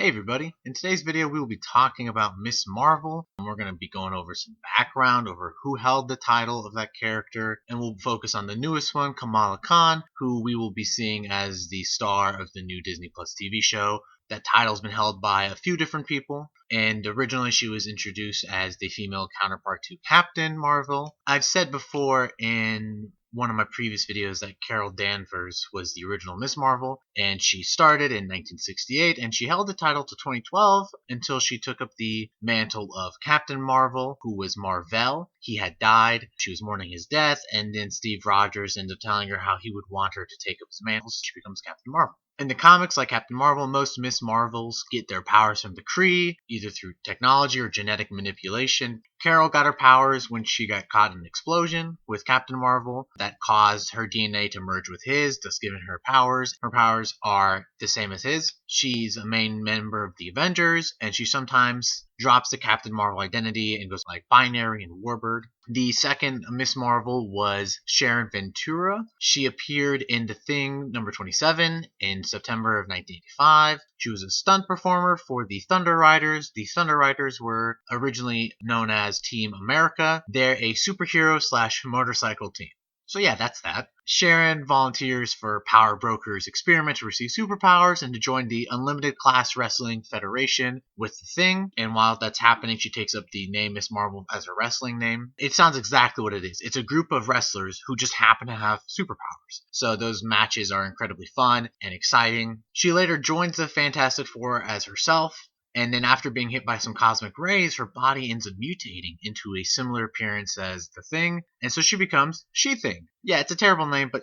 Hey everybody, in today's video we will be talking about Miss Marvel, and we're going to be going over some background over who held the title of that character, and we'll focus on the newest one, Kamala Khan, who we will be seeing as the star of the new Disney Plus TV show. That title's been held by a few different people, and originally she was introduced as the female counterpart to Captain Mar-Vell. I've said before in one of my previous videos that Carol Danvers was the original Miss Marvel, and she started in 1968, and she held the title to 2012 until she took up the mantle of Captain Marvel, who was Mar-Vell. He had died, she was mourning his death, and then Steve Rogers ended up telling her how he would want her to take up his mantle, so she becomes Captain Marvel. In the comics, like Captain Marvel, most Miss Marvels get their powers from the Kree, either through technology or genetic manipulation. Carol got her powers when she got caught in an explosion with Captain Marvel that caused her DNA to merge with his, thus giving her powers. Her powers are the same as his. She's a main member of the Avengers, and she sometimes drops the Captain Marvel identity and goes like Binary and Warbird. The second Miss Marvel was Sharon Ventura. She appeared in The Thing number 27 in September of 1985. She was a stunt performer for the Thunder Riders. The Thunder Riders were originally known as Team America. They're a superhero / motorcycle team. So yeah, that's that. Sharon volunteers for Power Broker's experiment to receive superpowers and to join the Unlimited Class Wrestling Federation with The Thing. And while that's happening, she takes up the name Miss Marvel as her wrestling name. It sounds exactly what it is. It's a group of wrestlers who just happen to have superpowers. So those matches are incredibly fun and exciting. She later joins the Fantastic Four as herself. And then after being hit by some cosmic rays, her body ends up mutating into a similar appearance as the Thing. And so she becomes She-Thing. Yeah, it's a terrible name, but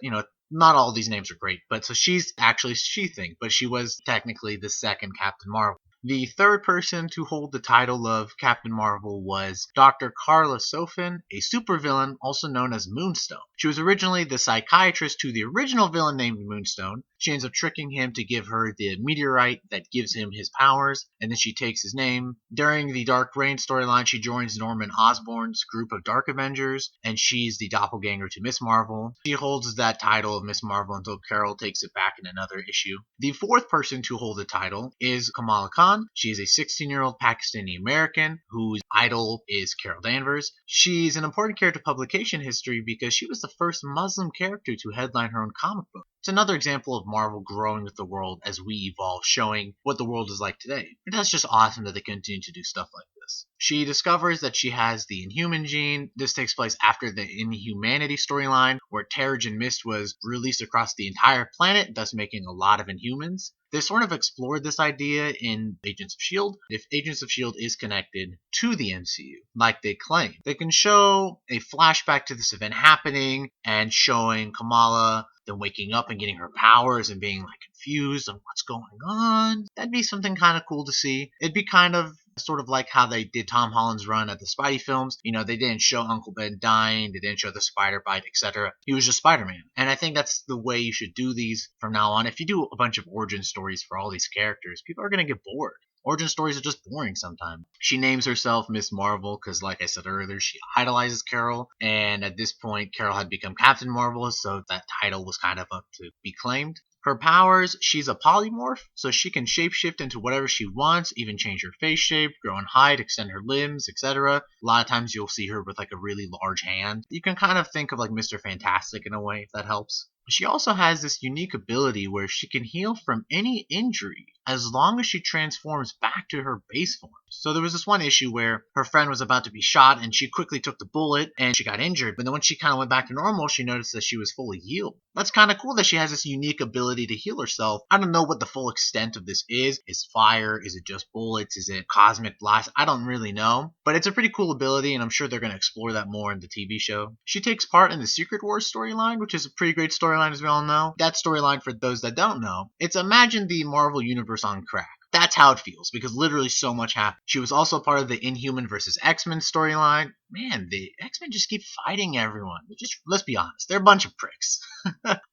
not all these names are great. But so she's actually She-Thing, but she was technically the second Captain Marvel. The third person to hold the title of Captain Marvel was Dr. Karla Sofin, a supervillain also known as Moonstone. She was originally the psychiatrist to the original villain named Moonstone. She ends up tricking him to give her the meteorite that gives him his powers, and then she takes his name. During the Dark Reign storyline, she joins Norman Osborn's group of Dark Avengers, and she's the doppelganger to Miss Marvel. She holds that title of Miss Marvel until Carol takes it back in another issue. The fourth person to hold the title is Kamala Khan. She is a 16-year-old Pakistani American whose idol is Carol Danvers. She's an important character to publication history because she was the first Muslim character to headline her own comic book. It's another example of Marvel growing with the world as we evolve, showing what the world is like today. And that's just awesome that they continue to do stuff like this. She discovers that she has the Inhuman gene. This takes place after the Inhumanity storyline, where Terrigen Mist was released across the entire planet, thus making a lot of Inhumans. They sort of explored this idea in Agents of S.H.I.E.L.D. If Agents of S.H.I.E.L.D. is connected to the MCU, like they claim, they can show a flashback to this event happening and showing Kamala then waking up and getting her powers and being like confused on what's going on. That'd be something kind of cool to see. It'd be kind of sort of like how they did Tom Holland's run at the Spidey films. They didn't show Uncle Ben dying, they didn't show the spider bite, etc. He was just Spider-Man. And I think that's the way you should do these from now on. If you do a bunch of origin stories for all these characters, people are going to get bored. Origin stories are just boring sometimes. She names herself Miss Marvel because, like I said earlier, she idolizes Carol. And at this point, Carol had become Captain Marvel, so that title was kind of up to be claimed. Her powers, she's a polymorph, so she can shapeshift into whatever she wants, even change her face shape, grow in height, extend her limbs, etc. A lot of times you'll see her with like a really large hand. You can kind of think of like Mr. Fantastic in a way, if that helps. She also has this unique ability where she can heal from any injury as long as she transforms back to her base form. So there was this one issue where her friend was about to be shot and she quickly took the bullet and she got injured. But then when she kind of went back to normal, she noticed that she was fully healed. That's kind of cool that she has this unique ability to heal herself. I don't know what the full extent of this is. Is fire? Is it just bullets? Is it cosmic blast? I don't really know. But it's a pretty cool ability, and I'm sure they're going to explore that more in the TV show. She takes part in the Secret Wars storyline, which is a pretty great storyline as we all know. That storyline, for those that don't know, it's imagine the Marvel Universe on crack. That's how it feels, because literally so much happened. She was also part of the Inhuman vs. X-Men storyline, man, the X-Men just keep fighting everyone. Just let's be honest, they're a bunch of pricks.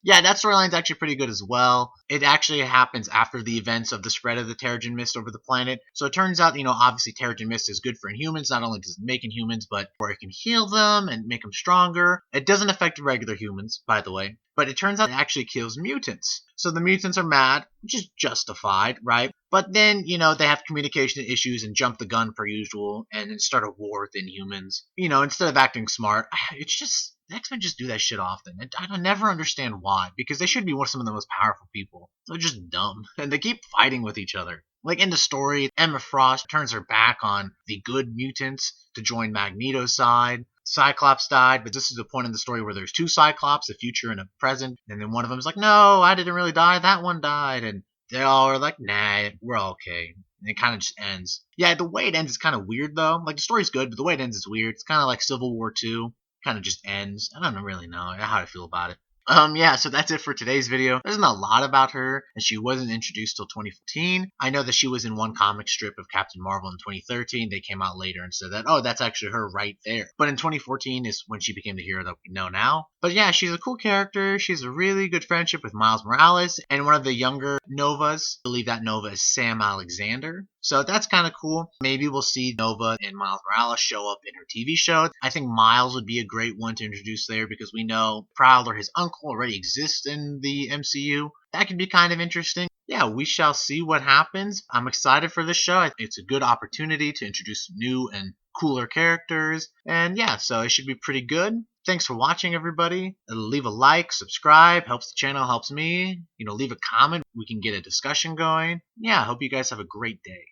Yeah, that storyline's actually pretty good as well. It actually happens after the events of the spread of the Terrigen Mist over the planet. So it turns out, obviously Terrigen Mist is good for Inhumans. Not only does it make Inhumans, but where it can heal them and make them stronger. It doesn't affect regular humans, by the way. But it turns out it actually kills mutants. So the mutants are mad, which is justified, right? But then, they have communication issues and jump the gun per usual and then start a war with Inhumans. Instead of acting smart, it's just the X-Men just do that shit often. I never understand why, because they should be some of the most powerful people. They're just dumb, and they keep fighting with each other. Like in the story, Emma Frost turns her back on the good mutants to join Magneto's side. Cyclops died, but this is the point in the story where there's two Cyclops, a future and a present, and then one of them is like, no, I didn't really die, that one died, and they all are like, nah, we're all okay. And it kind of just ends. Yeah, the way it ends is kind of weird, though. Like, the story's good, but the way it ends is weird. It's kind of like Civil War II. Kind of just ends. I don't really know how to feel about it. Yeah, so that's it for today's video. There isn't a lot about her, and she wasn't introduced till 2014. I know that she was in one comic strip of Captain Marvel in 2013. They came out later and said that, oh, that's actually her right there. But in 2014 is when she became the hero that we know now. But yeah, she's a cool character. She's a really good friendship with Miles Morales and one of the younger Novas. I believe that Nova is Sam Alexander. So that's kind of cool. Maybe we'll see Nova and Miles Morales show up in her TV show. I think Miles would be a great one to introduce there because we know Prowler, his uncle, already exists in the MCU. That could be kind of interesting. Yeah, we shall see what happens. I'm excited for this show. It's a good opportunity to introduce new and cooler characters. And yeah, so it should be pretty good. Thanks for watching, everybody. Leave a like, subscribe, helps the channel, helps me. Leave a comment. We can get a discussion going. Yeah, I hope you guys have a great day.